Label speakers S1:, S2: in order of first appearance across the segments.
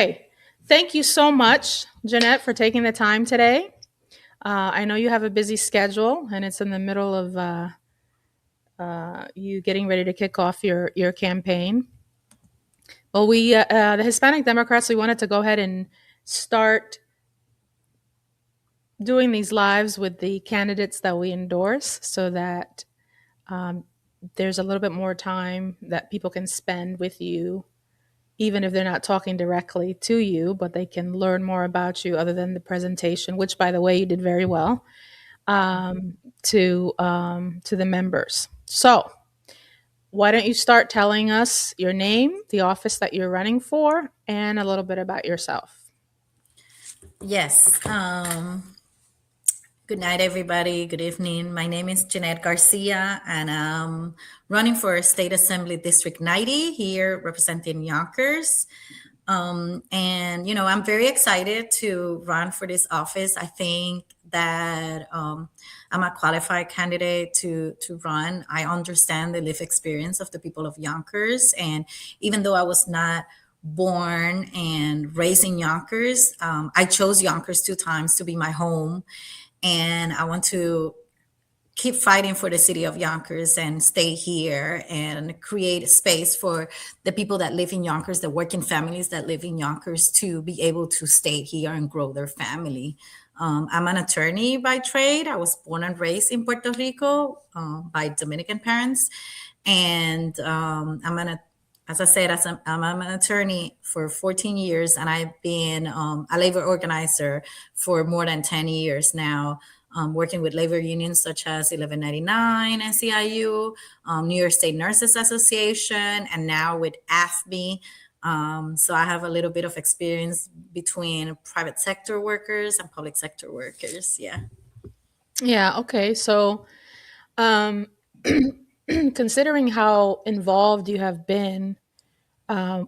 S1: Hey, thank you so much, Jeanette, for taking the time today. I know you have a busy schedule, and it's in the middle of you getting ready to kick off your campaign. Well, the Hispanic Democrats, we wanted to go ahead and start doing these lives with the candidates that we endorse, so that um, there's a little bit more time that people can spend with you, even if they're not talking directly to you, but they can learn more about you other than the presentation, which, by the way, you did very well, to the members. So, why don't you start telling us your name, the office that you're running for, and a little bit about yourself?
S2: Yes. Good night, everybody. Good evening. My name is Jeanette Garcia, and I'm running for State Assembly District 90 here, representing Yonkers. I'm very excited to run for this office. I think that I'm a qualified candidate to run. I understand the life experience of the people of Yonkers, and even though I was not born and raised in Yonkers, I chose Yonkers 2 times to be my home, and I want to keep fighting for the city of Yonkers and stay here and create space for the people that live in Yonkers, the working families that live in Yonkers, to be able to stay here and grow their family. I'm an attorney by trade. I was born and raised in Puerto Rico by Dominican parents, and as I said, I'm an attorney for 14 years, and I've been a labor organizer for more than 10 years now, working with labor unions such as 1199, NCIU, New York State Nurses Association, and now with AFME. So I have a little bit of experience between private sector workers and public sector workers. Yeah.
S1: Yeah, okay. So, um, considering how involved you have been,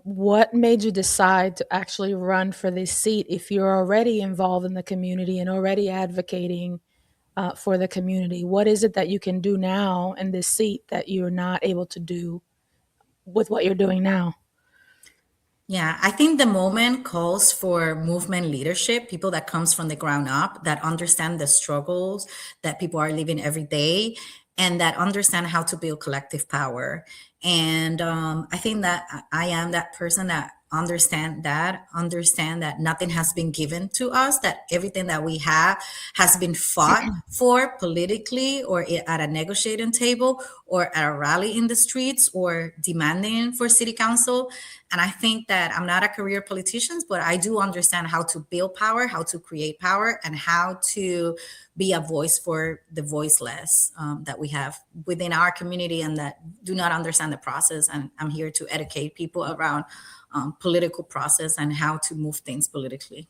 S1: what made you decide to actually run for this seat if you're already involved in the community and already advocating for the community? What is it that you can do now in this seat that you're not able to do with what you're doing now?
S2: Yeah, I think the moment calls for movement leadership, people that comes from the ground up, that understand the struggles that people are living every day, and that understand how to build collective power. And I think that I am that person that understand that nothing has been given to us, that everything that we have has been fought for politically, or at a negotiating table, or at a rally in the streets, or demanding for city council. And I think that I'm not a career politician, but I do understand how to build power, how to create power, and how to be a voice for the voiceless, that we have within our community and that do not understand the process. And I'm here to educate people around political process and how to move things politically.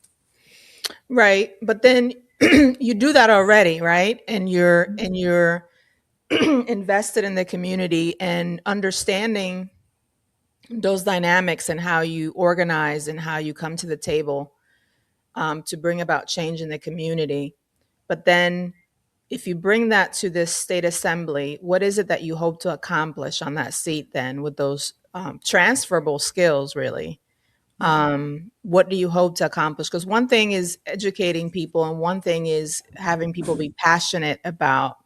S1: Right. But then you do that already, right? And you're invested in the community and understanding those dynamics and how you organize and how you come to the table to bring about change in the community. But then, if you bring that to this state assembly, what is it that you hope to accomplish on that seat then with those transferable skills, really? What do you hope to accomplish? Because one thing is educating people, and one thing is having people be passionate about,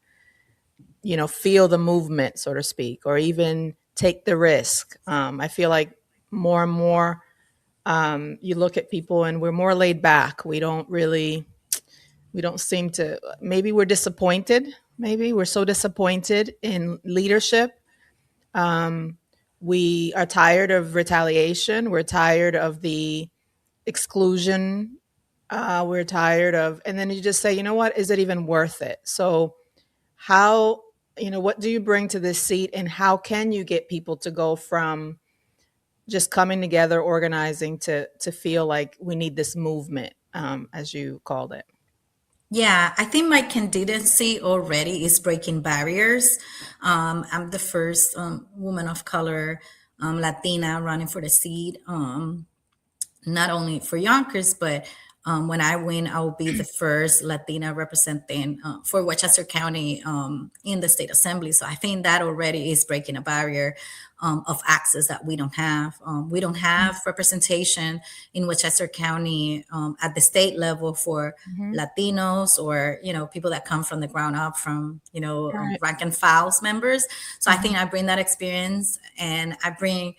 S1: feel the movement, so to speak, or even take the risk. I feel like more and more you look at people and we're more laid back. We don't seem to, maybe we're disappointed. Maybe we're so disappointed in leadership. Um, we are tired of retaliation. We're tired of the exclusion. We're tired of, and then you just say, you know what, is it even worth it? So, how, what do you bring to this seat, and how can you get people to go from just coming together, organizing to feel like we need this movement, as you called it?
S2: Yeah, I think my candidacy already is breaking barriers. I'm the first woman of color, Latina, running for the seat. Not only for Yonkers, but When I win, I will be the first Latina representing for Westchester County in the state assembly. So I think that already is breaking a barrier of access that we don't have. We don't have representation in Westchester County at the state level for
S1: Mm-hmm.
S2: Latinos or people that come from the ground up from
S1: Right.
S2: rank and files members. So I
S1: Mm-hmm.
S2: think I bring that experience, and I bring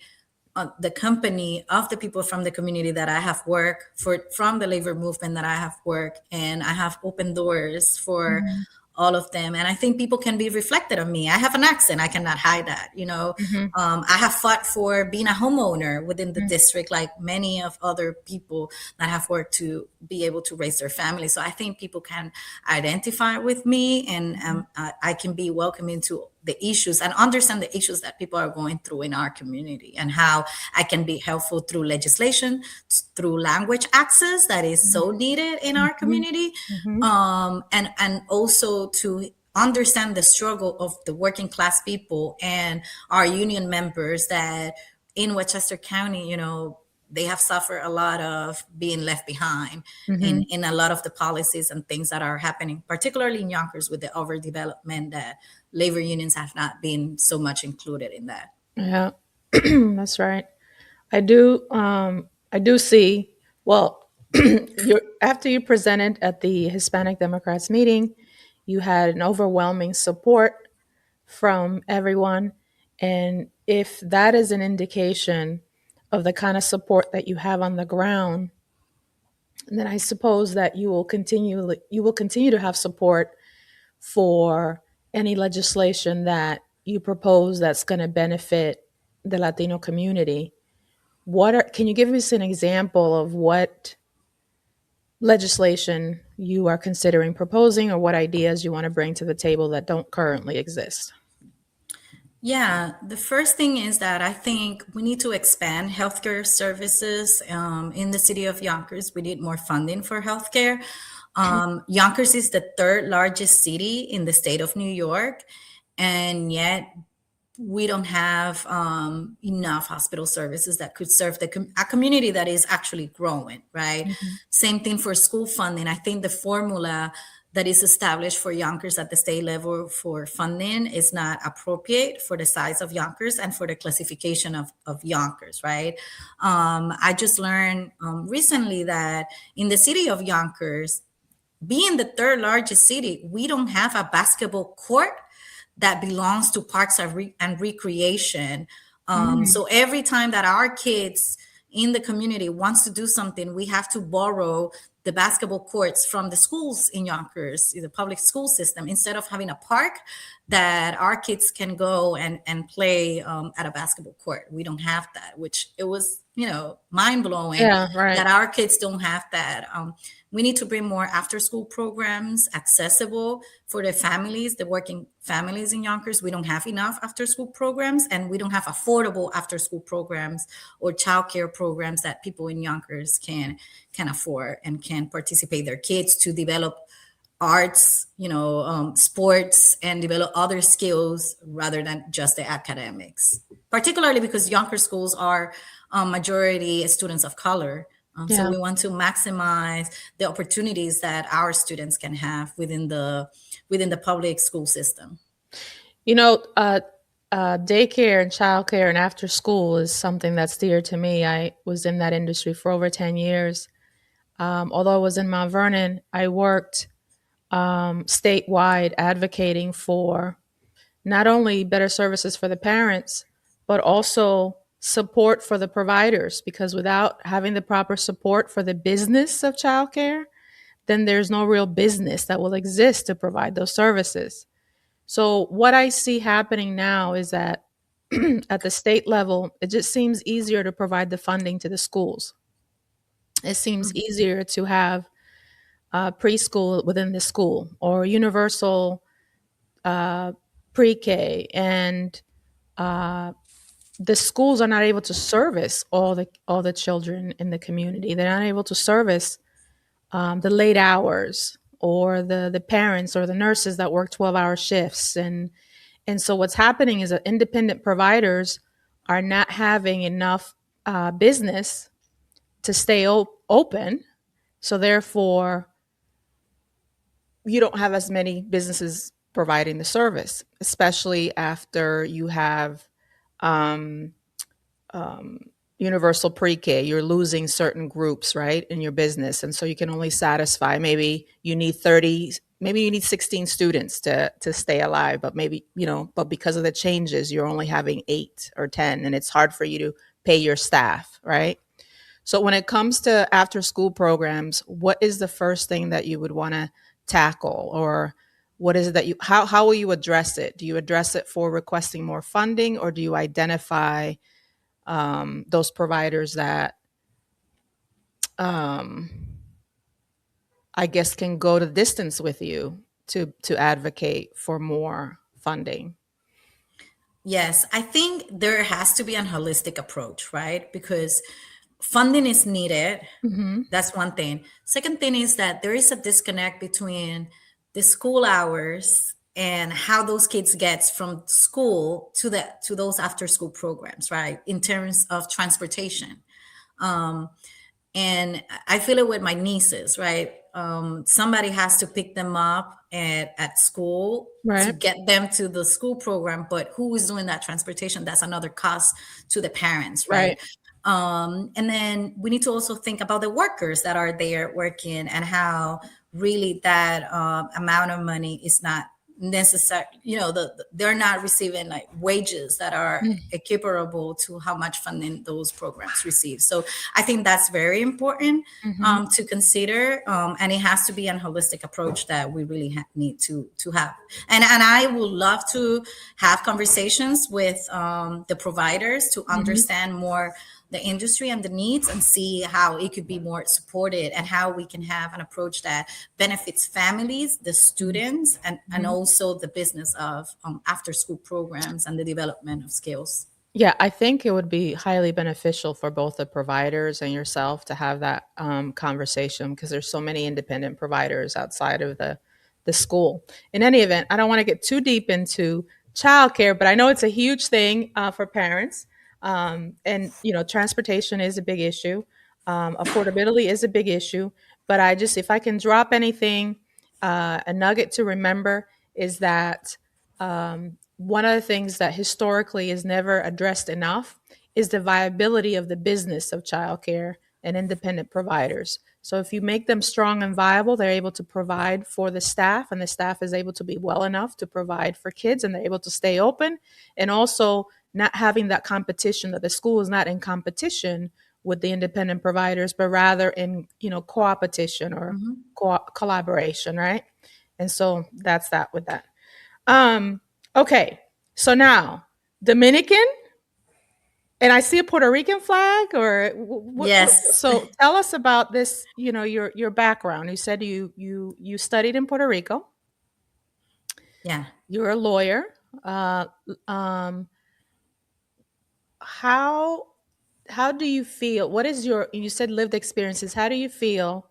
S2: the company of the people from the community that I have worked for, from the labor movement that I have worked, and I have opened doors for
S1: Mm-hmm.
S2: all of them. And I think people can be reflected on me. I have an accent; I cannot hide that.
S1: Mm-hmm.
S2: I have fought for being a homeowner within the district, like many of other people that have worked to be able to raise their family. So I think people can identify with me, and I can be welcome into the issues and understand the issues that people are going through in our community, and how I can be helpful through legislation, through language access that is so needed in our
S1: Mm-hmm.
S2: community,
S1: Mm-hmm.
S2: and also to understand the struggle of the working class people and our union members that in Westchester County, they have suffered a lot of being left behind
S1: Mm-hmm.
S2: in a lot of the policies and things that are happening, particularly in Yonkers with the overdevelopment, that labor unions have not been so much included in that.
S1: Yeah, that's right. I do see, well, after you presented at the Hispanic Democrats meeting, you had an overwhelming support from everyone. And if that is an indication of the kind of support that you have on the ground, then I suppose that you will continue to have support for any legislation that you propose that's going to benefit the Latino community. Can you give us an example of what legislation you are considering proposing, or what ideas you want to bring to the table that don't currently exist?
S2: Yeah, the first thing is that I think we need to expand healthcare services in the city of Yonkers. We need more funding for healthcare. Yonkers is the third largest city in the state of New York, and yet we don't have enough hospital services that could serve a community that is actually growing, right?
S1: Mhm.
S2: Same thing for school funding. I think the formula that is established for Yonkers at the state level for funding is not appropriate for the size of Yonkers and for the classification of Yonkers, right? I just learned recently that in the city of Yonkers, being the third largest city, we don't have a basketball court that belongs to Parks and Recreation.
S1: Mm.
S2: So every time that our kids in the community wants to do something, we have to borrow the basketball courts from the schools in Yonkers, the public school system, instead of having a park that our kids can go and play at a basketball court. We don't have that, which it was, mind blowing
S1: Yeah, right.
S2: that our kids don't have that. We need to bring more after school programs accessible for the families, the working families in Yonkers. We don't have enough after school programs, and we don't have affordable after school programs or childcare programs that people in Yonkers can afford and can participate their kids to develop arts, sports, and develop other skills rather than just the academics. Particularly because Yonkers schools are majority students of color. So
S1: Yeah.
S2: we want to maximize the opportunities that our students can have within the public school system.
S1: You know, daycare and childcare and after school is something that's dear to me. I was in that industry for over 10 years. Although I was in Mount Vernon, I worked statewide advocating for not only better services for the parents, but also support for the providers. Because without having the proper support for the business of childcare, then there's no real business that will exist to provide those services. So, what I see happening now is that at the state level, it just seems easier to provide the funding to the schools. It seems easier to have preschool within the school, or universal uh, pre-K, and uh, the schools are not able to service all the children in the community. They're not able to service the late hours, or the parents or the nurses that work 12-hour shifts, and so what's happening is that independent providers are not having enough business to stay open, So therefore, you don't have as many businesses providing the service, especially after you have um, um, universal pre-K. You're losing certain groups, right, in your business, and so you can only satisfy, maybe you need 30, maybe you need 16 students to stay alive, but maybe, but because of the changes, you're only having 8 or 10, and it's hard for you to pay your staff, right? So when it comes to after school programs, what is the first thing that you would want to tackle, or what is it that how will you address it? Do you address it for requesting more funding, or do you identify those providers that um, I guess can go the distance with you to advocate for more funding?
S2: Yes, I think there has to be an holistic approach, right? Because funding is needed.
S1: Hmm.
S2: That's one thing. Second thing is that there is a disconnect between the school hours and how those kids gets from school to those after school programs, right? In terms of transportation. Um, and I feel it with my nieces, right? Somebody has to pick them up at school to
S1: Right.
S2: get them to the school program, but who is doing that transportation? That's another cost to the parents, right?
S1: Right.
S2: And then we need to also think about the workers that are there working and how really that amount of money is not necessary. They're not receiving like wages that are equiparable to how much funding those programs receive. So I think that's very important
S1: Mm-hmm.
S2: to consider, and it has to be an holistic approach that we really need to have. And I would love to have conversations with the providers to
S1: Hmm.
S2: understand more the industry and the needs and see how it could be more supported and how we can have an approach that benefits families, the students, and
S1: Hmm.
S2: also the business of after school programs and the development of skills.
S1: Yeah, I think it would be highly beneficial for both the providers and yourself to have that conversation, because there's so many independent providers outside of the school. In any event, I don't want to get too deep into childcare, but I know it's a huge thing for parents, and transportation is a big issue. Affordability is a big issue, but if I can drop anything, a nugget to remember is that. One of the things that historically is never addressed enough is the viability of the business of childcare and independent providers. So if you make them strong and viable, they're able to provide for the staff, and the staff is able to be well enough to provide for kids, and they're able to stay open, and also not having that competition, that the school is not in competition with the independent providers, but rather in co-opetition or
S2: Mhm.
S1: collaboration, right? And so that's that with that. um, okay. So now Dominican, and I see a Puerto Rican flag, or what,
S2: Yes.
S1: so tell us about this, your background. You said you studied in Puerto Rico.
S2: Yeah.
S1: You're a lawyer. Uh, um, how how do you feel? What is you said lived experiences. How do you feel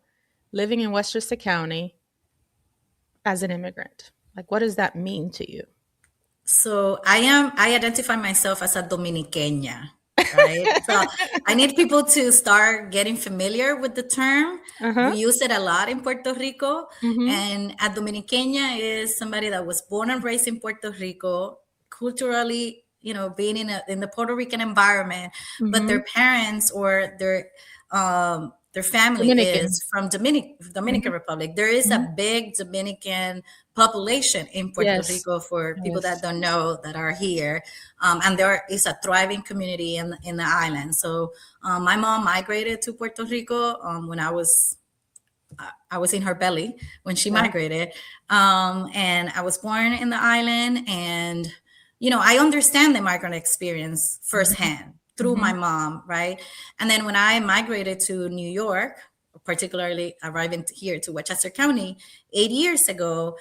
S1: living in Westchester County as an immigrant? Like, what does that mean to you?
S2: So I identify myself as a Dominiqueña, right? So I need people to start getting familiar with the term.
S1: Uh-huh.
S2: We use it a lot in Puerto Rico.
S1: Mm-hmm.
S2: And a Dominiqueña is somebody that was born and raised in Puerto Rico, culturally, being in the Puerto Rican environment, but
S1: Mm-hmm.
S2: their parents or their family
S1: Dominican.
S2: is from Dominican
S1: Mm-hmm.
S2: Republic. There is a
S1: Mm-hmm.
S2: big Dominican population in Puerto
S1: Yes.
S2: Rico for people that
S1: Yes.
S2: don't know that are here. And there is a thriving community in the island. So my mom migrated to Puerto Rico when I was in her belly when she
S1: Right.
S2: migrated. And I was born in the island. And, I understand the migrant experience
S1: Mhm.
S2: firsthand through my
S1: Mhm.
S2: mom, right? And then when I migrated to New York, particularly arriving here to Westchester County 8 years ago,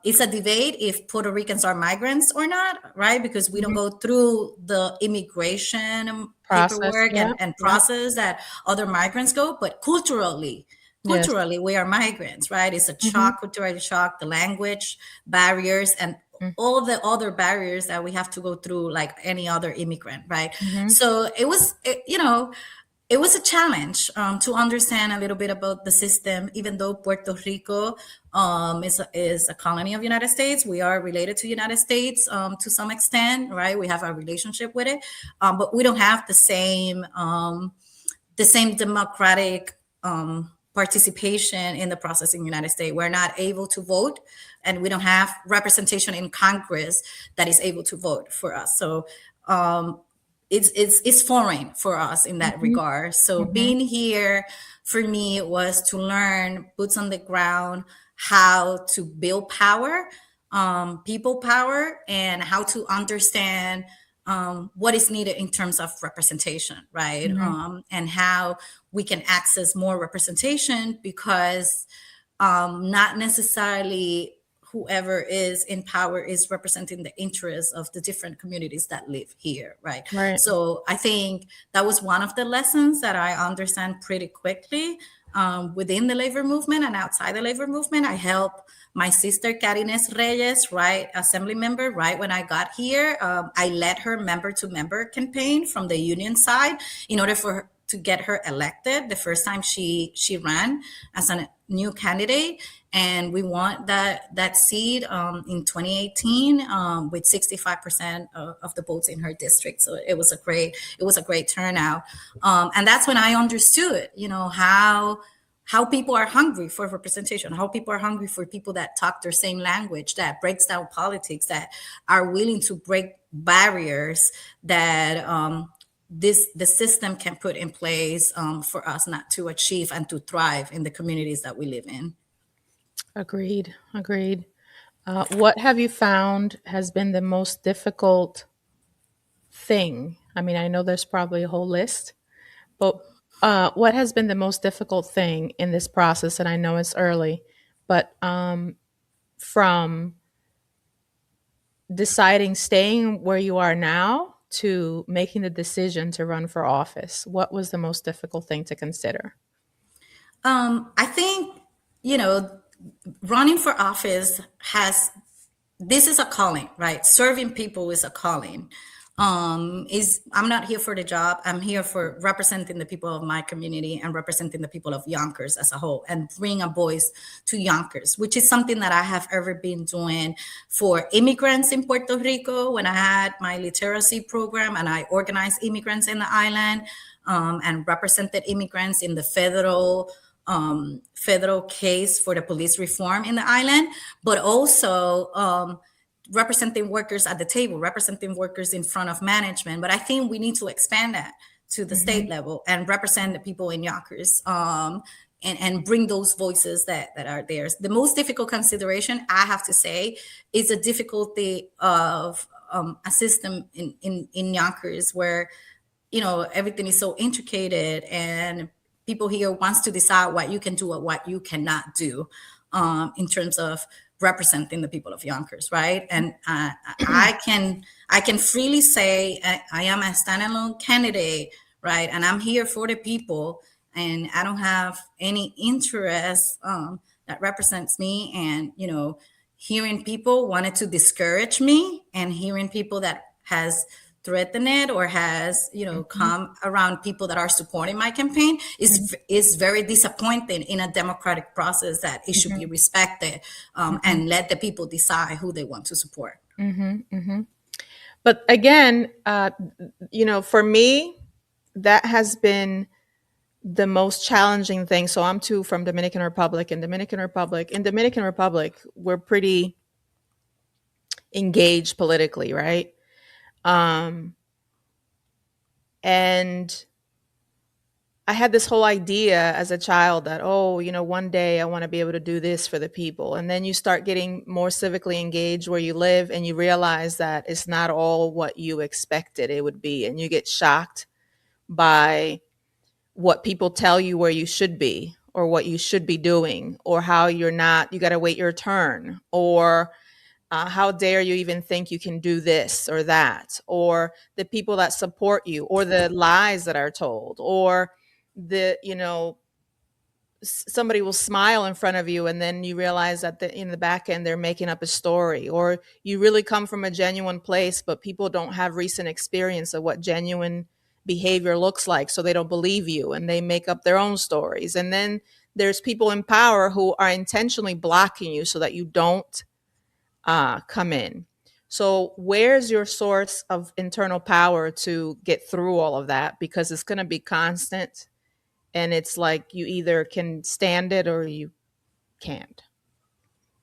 S2: it's a debate if Puerto Ricans are migrants or not, right? Because we don't
S1: Mhm.
S2: go through the immigration
S1: Process.
S2: paperwork
S1: Yeah.
S2: and
S1: Yeah.
S2: process that other migrants go, but
S1: Yes.
S2: culturally we are migrants, right? It's a
S1: Mhm.
S2: shock, cultural shock, the language barriers and
S1: Mm.
S2: all the other barriers that we have to go through like any other immigrant, right?
S1: Mhm.
S2: So it was, it was a challenge to understand a little bit about the system. Even though Puerto Rico is a colony of United States, we are related to United States to some extent, right? We have a relationship with it, but we don't have the same democratic participation in the process in the United States. We're not able to vote, and we don't have representation in Congress that is able to vote for us. So um, it's foreign for us in that
S1: Mhm,
S2: regard. So
S1: mhm.
S2: being here for me was to learn boots on the ground, how to build power, people power, and how to understand what is needed in terms of representation, right?
S1: Mhm.
S2: And how we can access more representation, because not necessarily whoever is in power is representing the interests of the different communities that live here, right?
S1: Right.
S2: So I think that was one of the lessons that I understand pretty quickly within the labor movement and outside the labor movement. I helped my sister Karines Reyes, right, assembly member, right when I got here. I led her member to member campaign from the union side in order for her to get her elected the first time she ran as a new candidate, and we won that seat in 2018 with 65% of the votes in her district. So it was a great turnout, and that's when I understood, you know, how people are hungry for representation, how people are hungry for people that talk their same language, that breaks down politics, that are willing to break barriers that the system can put in place for us not to achieve and to thrive in the communities that we live in.
S1: Agreed. Agreed. What have you found has been the most difficult thing? I mean, I know there's probably a whole list, but what has been the most difficult thing in this process? And I know it's early, but from deciding staying where you are now to making the decision to run for office, what was the most difficult thing to consider?
S2: I think, you know, running for office has, this is a calling, right? Serving people is a calling. Is I'm not here for the job. I'm here for representing the people of my community and representing the people of Yonkers as a whole, and bring a voice to Yonkers, which is something that I have ever been doing for immigrants in Puerto Rico when I had my literacy program and I organized immigrants in the island, and represented immigrants in the federal case for the police reform in the island, but also representing workers at the table, representing workers in front of management. But I think we need to expand that to the state
S1: Hmm.
S2: level and represent the people in Yonkers. And bring those voices that are there. The most difficult consideration, I have to say, is the difficulty of a system in Yonkers where, you know, everything is so intricated, and people here wants to decide what you can do or what you cannot do in terms of representing the people of Yonkers, right? And I can freely say I am a standalone candidate, right? And I'm here for the people, and I don't have any interest that represents me. And you know, hearing people wanted to discourage me, and hearing people that has threatened it or has, you know,
S1: Hmm.
S2: come around people that are supporting my campaign is very disappointing in a democratic process, that it should be
S1: Hmm.
S2: respected,
S1: Hmm.
S2: and let the people decide who they want to support.
S1: Hmm. Hmm. But again, for me, that has been the most challenging thing. So I'm too from Dominican Republic. In Dominican Republic, we're pretty engaged politically, right? Um, and I had this whole idea as a child that, oh, one day I want to be able to do this for the people. And then you start getting more civically engaged where you live, and you realize that it's not all what you expected it would be. And you get shocked by what people tell you where you should be, or what you should be doing, or how you're not, you got to wait your turn, or how dare you even think you can do this or that, or the people that support you, or the lies that are told, or somebody will smile in front of you, and then you realize that in the back end they're making up a story, or you really come from a genuine place, but people don't have recent experience of what behavior looks like, so they don't believe you and they make up their own stories. And then there's people in power who are intentionally blocking you so that you don't come in. So where's your source of internal power to get through all of that? Because it's going to be constant, and it's like you either can stand it or you can't.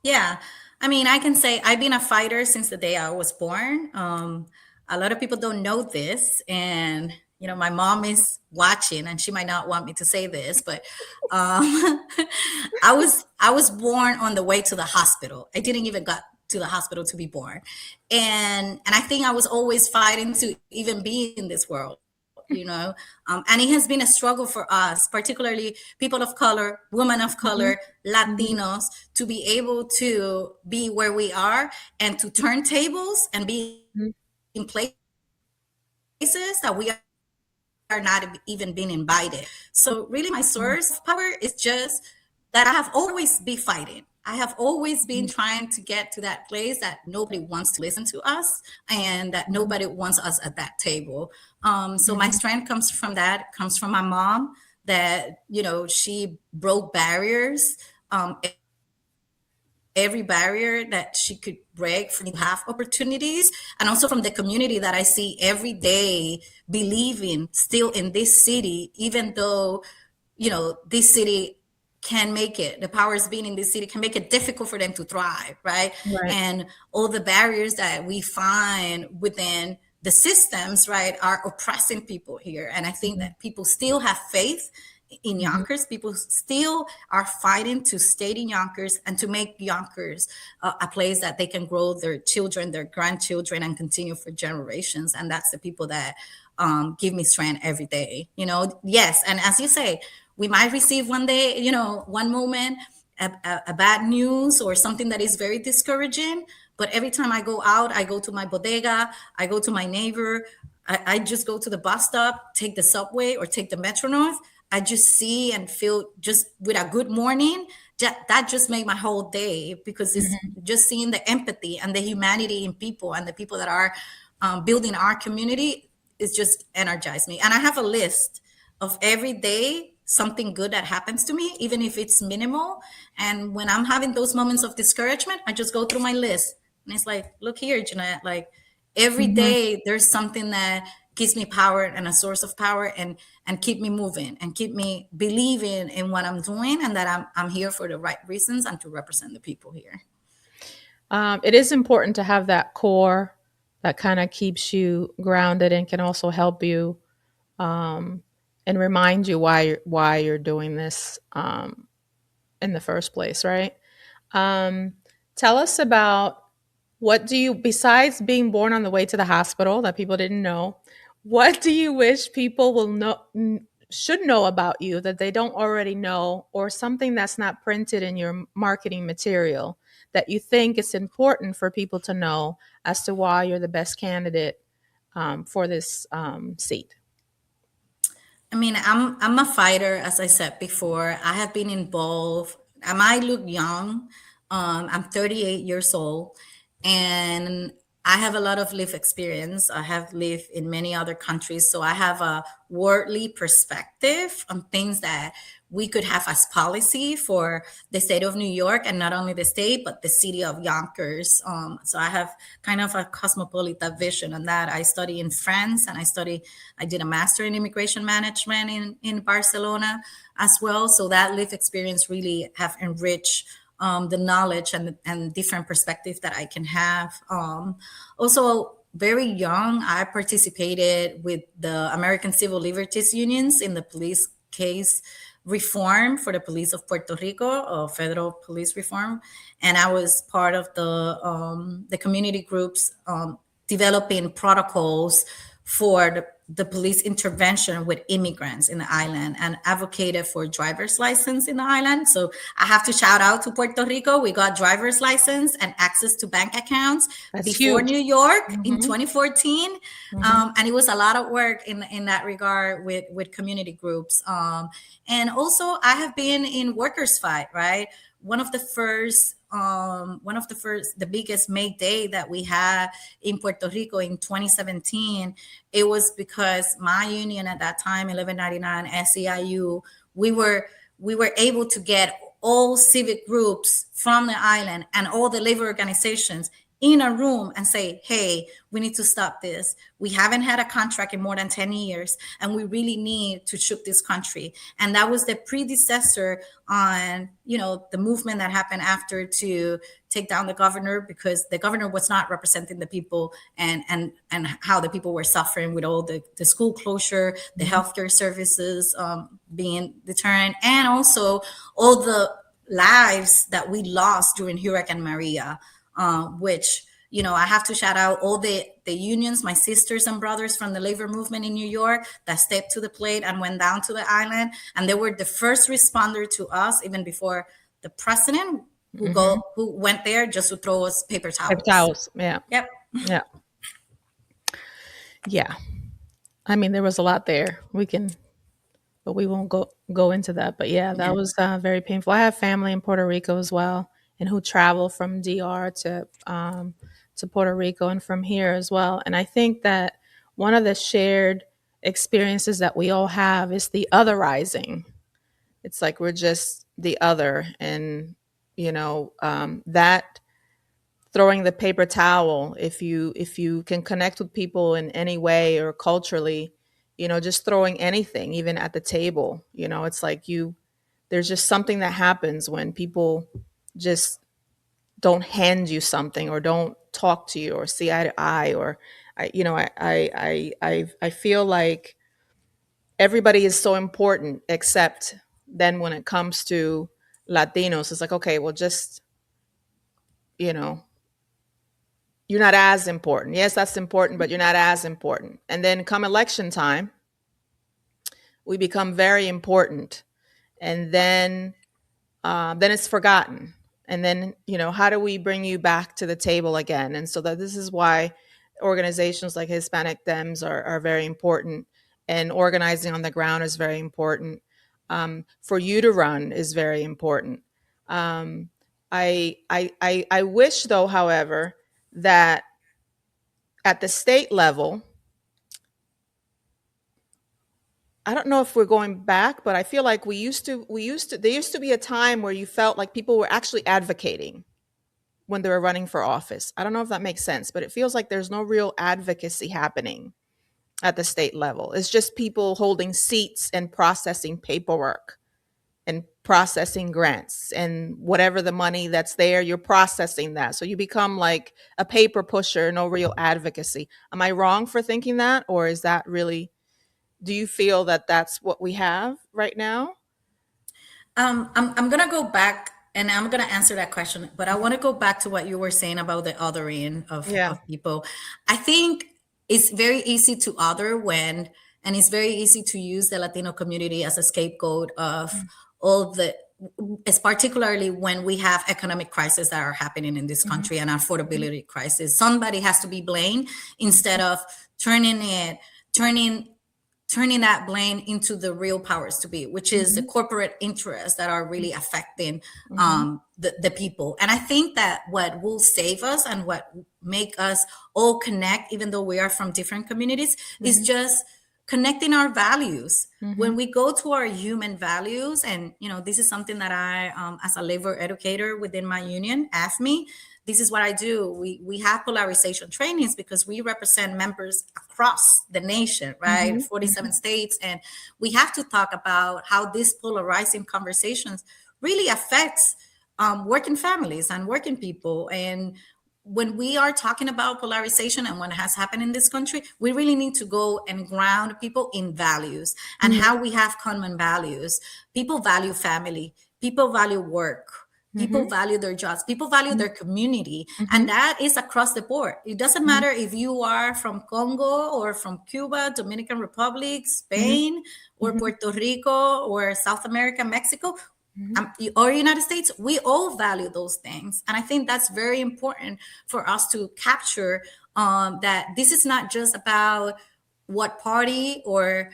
S2: Yeah. I mean, I can say I've been a fighter since the day I was born. A lot of people don't know this. And, my mom is watching and she might not want me to say this, but I was born on the way to the hospital. I didn't even got to the hospital to be born. And I think I was always fighting to even be in this world. And it has been a struggle for us, particularly people of color, women of color,
S1: Mhm. Mhm.
S2: Latinos, to be able to be where we are and to turn tables and be in
S1: Mhm.
S2: places that we are not even being invited. So really my source of power is just that I have always been fighting. I have always been trying to get to that place that nobody wants to listen to us and that nobody wants us at that table. So my strength comes from
S1: Mhm.
S2: that, comes from my mom, that she broke barriers, every barrier that she could break for me to have opportunities, and also from the community that I see every day believing still in this city, even though this city can make it, the powers being in this city can make it difficult for them to thrive, right? And
S1: Right.
S2: all the barriers that we find within the systems, right, are oppressing people here. And I think that
S1: Mhm.
S2: people still have faith in
S1: Mhm.
S2: Yonkers. People still are fighting to stay in Yonkers and to make Yonkers a place that they can grow their children, their grandchildren, and continue for generations. And that's the people that give me strength every day. Yes, and as you say, we might receive one day, one moment, a bad news or something that is very discouraging. But every time I go out, I go to my bodega, I go to my neighbor, I just go to the bus stop, take the subway or take the Metro North. I just see and feel just with a good morning. That just made my whole day, because it's
S1: Mhm.
S2: just seeing the empathy and the humanity in people and the people that are building our community. It's just energized me. And I have a list of every day something good that happens to me, even if it's minimal. And when I'm having those moments of discouragement, I just go through my list. And it's like, look here, Jeanette, like every
S1: Mhm.
S2: day there's something that gives me power and a source of power, and keep me moving and keep me believing in what I'm doing, and that I'm here for the right reasons and to represent the people here.
S1: It is important to have that core that kind of keeps you grounded and can also help you, um, and remind you why you're doing this, in the first place, right? Um, Tell us about, what do you, besides being born on the way to the hospital that people didn't know, what do you wish people will know, should know about you that they don't already know, or something that's not printed in your marketing material that you think is important for people to know as to why you're the best candidate, for this, seat?
S2: I mean, I'm a fighter, as I said before. I have been involved. I might look young. I'm 38 years old, and I have a lot of life experience. I have lived in many other countries, so I have a worldly perspective on things that we could have as policy for the state of New York, and not only the state but the city of Yonkers. So I have kind of a cosmopolitan vision on that. I study in France, and I did a master in immigration management in Barcelona as well. So that life experience really have enriched the knowledge and different perspectives that I can have. Also, very young, I participated with the American Civil Liberties Unions in the police case reform for the police of Puerto Rico, federal police reform, and I was part of the community groups developing protocols for the police intervention with immigrants in the island, and advocated for driver's license in the island. So I have to shout out to Puerto Rico. We got driver's license and access to bank accounts
S1: That's
S2: before
S1: huge.
S2: New York in
S1: Hmm.
S2: 2014.
S1: Hmm.
S2: And it was a lot of work in that regard with community groups. And also I have been in workers fight, right? one of the first, the biggest May Day that we had in Puerto Rico in 2017. It was because my union at that time, 1199 SEIU, we were able to get all civic groups from the island and all the labor organizations in a room and say, hey, we need to stop this. We haven't had a contract in more than 10 years, and we really need to shoot this country. And that was the predecessor on, the movement that happened after to take down the governor, because the governor was not representing the people, and how the people were suffering with all the school closure, the healthcare services being deterrent, and also all the lives that we lost during Hurricane Maria. Which, I have to shout out all the unions, my sisters and brothers from the labor movement in New York that stepped to the plate and went down to the island. And they were the first responder to us, even before the president, who went there just to throw us paper
S1: Paper
S2: towels.
S1: towels. Yeah.
S2: Yep.
S1: Yeah. Yeah. I mean, there was a lot there. But we won't go into that. But yeah, that
S2: Yeah.
S1: was very painful. I have family in Puerto Rico as well, and who travel from DR to Puerto Rico and from here as well. And I think that one of the shared experiences that we all have is the otherizing. It's like we're just the other, and that throwing the paper towel, if you can connect with people in any way or culturally, just throwing anything even at the table, it's like there's just something that happens when people just don't hand you something or don't talk to you or see eye to eye, or I feel like everybody is so important, except then when it comes to Latinos, it's like, okay, well, just you know you're not as important. Yes, that's important, but you're not as important. And then come election time, we become very important, and then it's forgotten. And then how do we bring you back to the table again? And so this is why organizations like Hispanic Dems are very important, and organizing on the ground is very important. For you to run is very important. Um, I wish, though, however, that at the state level, I don't know if we're going back, but I feel like there used to be a time where you felt like people were actually advocating when they were running for office. I don't know if that makes sense, but it feels like there's no real advocacy happening at the state level. It's just people holding seats and processing paperwork and processing grants, and whatever the money that's there, you're processing that. So you become like a paper pusher, no real advocacy. Am I wrong for thinking that, or is that really, do you feel that that's what we have right now?
S2: I'm gonna go back and I'm gonna answer that question, but I want to go back to what you were saying about the othering
S1: Yeah.
S2: of people. I think it's very easy to other when, and it's very easy to use the Latino community as a scapegoat of all the, it's particularly when we have economic crises that are happening in this
S1: Mhm.
S2: country and
S1: Mhm.
S2: affordability crisis. Somebody has to be blamed instead of turning it, turning turning that blame into the real powers to be, which is the
S1: Mhm.
S2: corporate interests that are really affecting
S1: Mhm.
S2: the people. And I think that what will save us and what make us all connect, even though we are from different communities, is
S1: Mhm.
S2: just connecting our values. When
S1: Mhm.
S2: we go to our human values, and this is something that I, as a labor educator within my union, AFME, this is what I do. We have polarization trainings because we represent members across the nation, right?
S1: Mhm.
S2: 47
S1: Mhm.
S2: states. And we have to talk about how these polarizing conversations really affects working families and working people. And when we are talking about polarization and what has happened in this country, we really need to go and ground people in values and
S1: Mhm.
S2: how we have common values. People value family, people value work, people
S1: Mhm.
S2: value their jobs, people value their community. And
S1: Mhm.
S2: that is across the board. It doesn't
S1: Mhm.
S2: matter if you are from Congo or from Cuba, Dominican Republic,
S1: Mhm.
S2: Spain, or
S1: Mhm.
S2: Puerto Rico, or South America, Mexico,
S1: Mhm.
S2: or United States. We all value those things. And I think that's very important for us to capture, that this is not just about what party or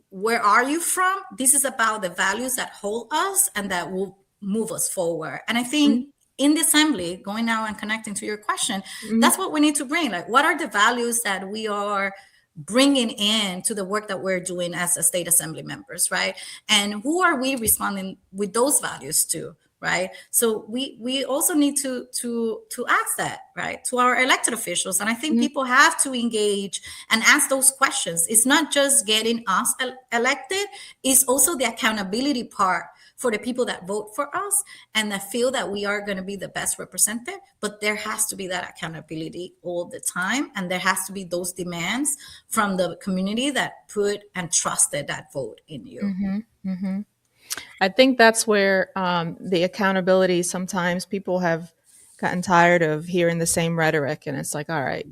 S2: where are you from. This is about the values that hold us and that will move us forward. And I
S1: Mhm.
S2: think in the assembly, going now and connecting to your question,
S1: Mhm.
S2: that's what we need to bring. Like, what are the values that we are bringing in to the work that we're doing as a state assembly members, right? And who are we responding with those values to, right? So we also need to ask that, right, to our elected officials. And I think
S1: Mhm.
S2: people have to engage and ask those questions. It's not just getting us elected, it's also the accountability part for the people that vote for us and that feel that we are going to be the best represented. But there has to be that accountability all the time, and there has to be those demands from the community that put and trusted that vote in you.
S1: Mhm. Mhm. I think that's where the accountability, sometimes people have gotten tired of hearing the same rhetoric. And it's like, all right,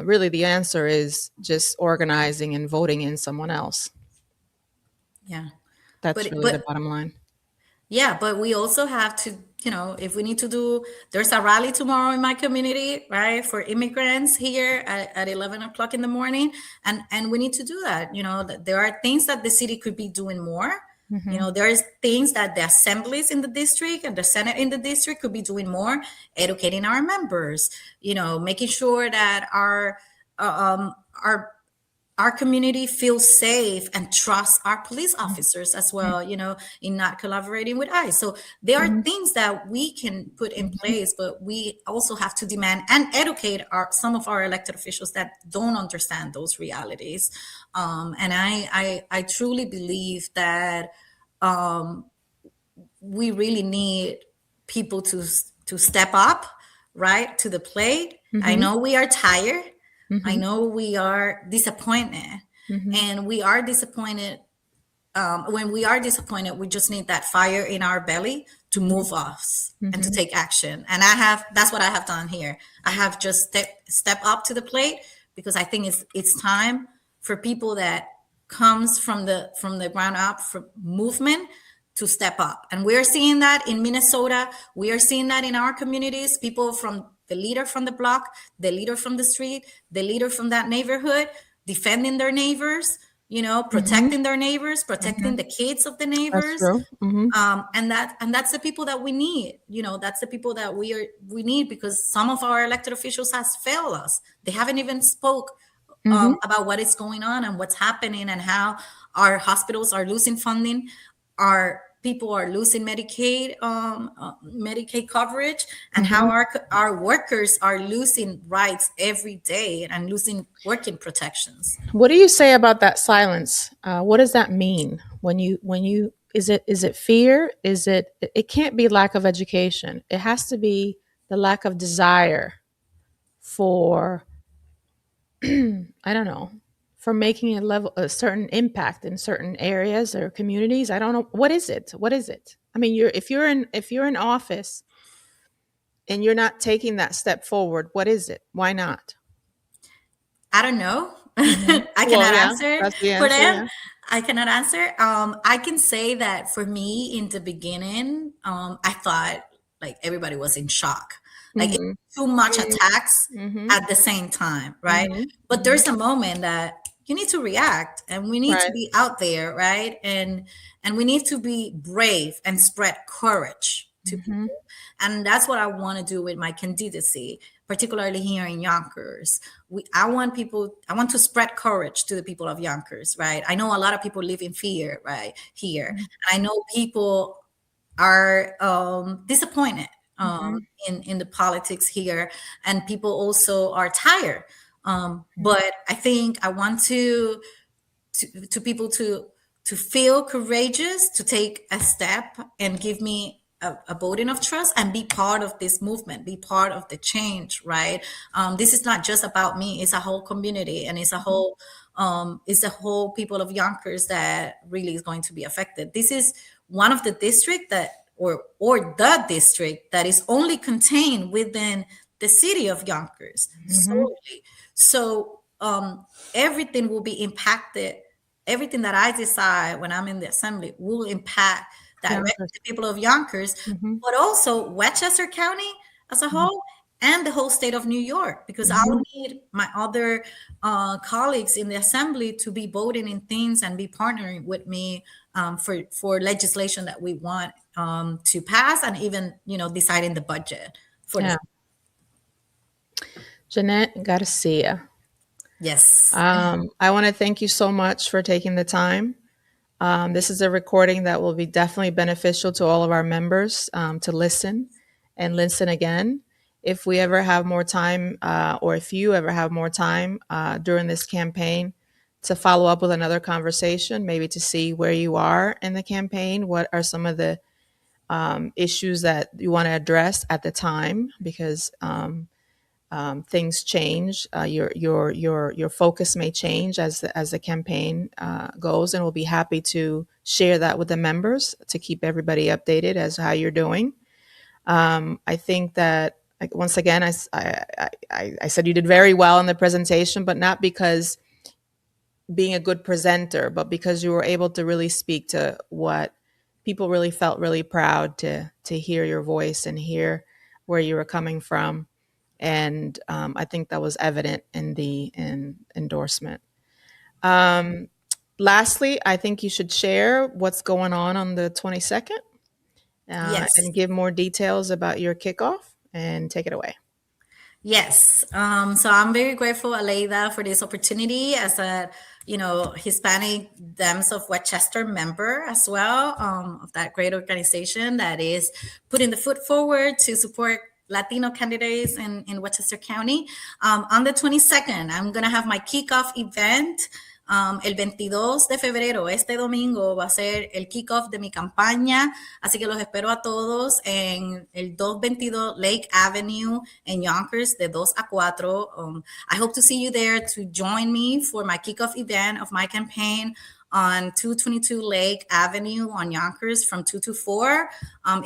S1: really the answer is just organizing and voting in someone else.
S2: Yeah.
S1: That's
S2: but
S1: really the
S2: but
S1: bottom line.
S2: Yeah, but we also have to, if we need to do, there's a rally tomorrow in my community, right, for immigrants here at 11 o'clock in the morning. And we need to do that. That there are things that the city could be doing more.
S1: Hmm.
S2: There's things that the assemblies in the district and the Senate in the district could be doing more, educating our members, making sure that our community feels safe and trusts our police officers as well, in not collaborating with ICE. So there are
S1: Hmm.
S2: things that we can put in
S1: Hmm.
S2: place, but we also have to demand and educate some of our elected officials that don't understand those realities. And I truly believe that we really need people to step up, right, to the plate. I
S1: Hmm.
S2: know we are tired. I
S1: Hmm.
S2: know we are disappointed,
S1: Hmm.
S2: and we are disappointed. When we are disappointed, we just need that fire in our belly to move us and to
S1: Hmm.
S2: take action. And that's what I have done here. I have just step up to the plate, because I think it's time for people that comes from the ground up, for movement, to step up. And we're seeing that in Minnesota. We are seeing that in our communities. People, from the leader from the block, the leader from the street, the leader from that neighborhood, defending their neighbors,
S1: Hmm.
S2: protecting their neighbors,
S1: Hmm.
S2: protecting the kids of the
S1: That's
S2: neighbors.
S1: true. Hmm.
S2: And that's the people that we need. That's the people that we need, because some of our elected officials has failed us. They haven't even spoke
S1: Hmm.
S2: about what is going on and what's happening, and how our hospitals are losing funding, our people are losing Medicaid coverage, and how
S1: Hmm.
S2: our workers are losing rights every day and losing working protections.
S1: What do you say about that silence? What does that mean when you is it fear? It can't be lack of education. It has to be the lack of desire for I don't know, for making a certain impact in certain areas or communities. I don't know, what is it? What is it? I mean, if you're in office and you're not taking that step forward, what is it? Why not?
S2: I don't know.
S1: Hmm.
S2: I
S1: Well,
S2: cannot
S1: yeah,
S2: answer
S1: that's the
S2: for
S1: answer.
S2: them.
S1: Yeah.
S2: I cannot answer. I can say that for me in the beginning, I thought like everybody was in shock, like
S1: Hmm.
S2: too much attacks
S1: Hmm.
S2: at the same time, right?
S1: Hmm.
S2: But
S1: Hmm.
S2: there's a moment that you need to react, and we need to
S1: Right.
S2: be out there, right? And we need to be brave and spread courage to
S1: Hmm.
S2: people. And that's what I want to do with my candidacy, particularly here in Yonkers. I want to spread courage to the people of Yonkers, right? I know a lot of people live in fear, right, here. And I know people are disappointed
S1: Hmm.
S2: in the politics here, and people also are tired. But I think I want to people to feel courageous, to take a step and give me a voting of trust and be part of this movement, be part of the change, right? This is not just about me, it's a whole community, and it's the whole people of Yonkers that really is going to be affected. This is one of the district that or the district that is only contained within the city of Yonkers
S1: Hmm.
S2: solely. So everything will be impacted. Everything that I decide when I'm in the assembly will impact directly
S1: Yonkers.
S2: the people of Yonkers,
S1: Hmm.
S2: but also Westchester County as a whole, and the whole state of New York, because
S1: Hmm.
S2: I'll need my other colleagues in the assembly to be voting in things and be partnering with me for legislation that we want to pass, and even deciding the budget for the
S1: Yeah. Jeanette Garcia.
S2: yes.
S1: I want to thank you so much for taking the time. This is a recording that will be definitely beneficial to all of our members to listen and listen again. If we ever have more time, or if you ever have more time during this campaign to follow up with another conversation, maybe to see where you are in the campaign, what are some of the issues that you want to address at the time, because things change. Your focus may change as the campaign goes, and we'll be happy to share that with the members to keep everybody updated as how you're doing. I think that, like, once again, I said you did very well in the presentation, but not because being a good presenter, but because you were able to really speak to what people really felt really proud to hear your voice and hear where you were coming from. And I think that was evident in the endorsement. Um, Lastly, I think you should share what's going on the 22nd,
S2: Yes.
S1: and give more details about your kickoff, and take it away.
S2: Yes. So I'm very grateful, Aleida, for this opportunity as a, Hispanic Dems of Westchester member as well, of that great organization that is putting the foot forward to support Latino candidates in Westchester County. On the 22nd, I'm going to have my kickoff event. El 22 de febrero, este domingo, va a ser el kickoff de mi campaña, así que los espero a todos en el 222 Lake Avenue en Yonkers de 2 a 4. I hope to see you there to join me for my kickoff event of my campaign on 222 Lake Avenue on Yonkers from 2 to 4.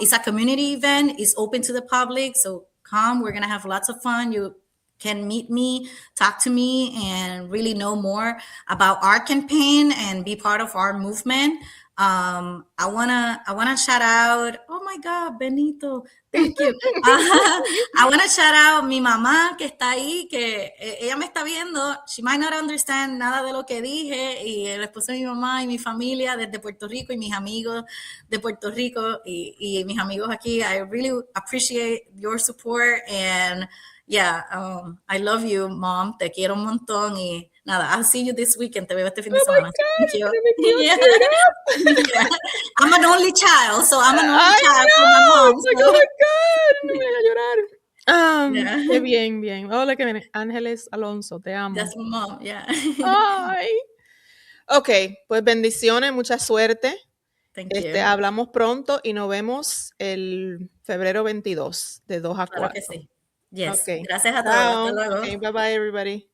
S2: It's a community event. It's open to the public, so come. We're going to have lots of fun. You can meet me, talk to me, and really know more about our campaign and be part of our movement. I wanna shout out. Oh my God, Benito, thank you. I wanna shout out mi mamá que está ahí, que ella me está viendo. She might not understand nada de lo que dije, y el esposo de mi mamá y mi familia desde Puerto Rico y mis amigos de Puerto Rico y mis amigos aquí. I really appreciate your support, and yeah, I love you, mom. Te quiero un montón, y nada, I'll see you this weekend. Te veo este fin de
S1: Oh my
S2: semana. Thank
S1: God,
S2: you.
S1: you're gonna make me all
S2: Yeah.
S1: teared up.
S2: Yeah. I'm an only child, so I'm an only
S1: I
S2: child for my
S1: know.
S2: mom.
S1: It's like, oh
S2: So
S1: my God, no me hagas llorar.
S2: yeah,
S1: Qué bien, bien. Hola, que viene. Ángeles Alonso, te amo.
S2: that's my mom. Yeah.
S1: Ay. Ok, pues bendiciones, mucha suerte.
S2: Thank you.
S1: Hablamos pronto y nos vemos el febrero 22 de 2 a
S2: Claro que
S1: 4.
S2: sí. Yes.
S1: Ok,
S2: Gracias a todos. Hasta
S1: chao. Ok,
S2: luego.
S1: bye bye, everybody.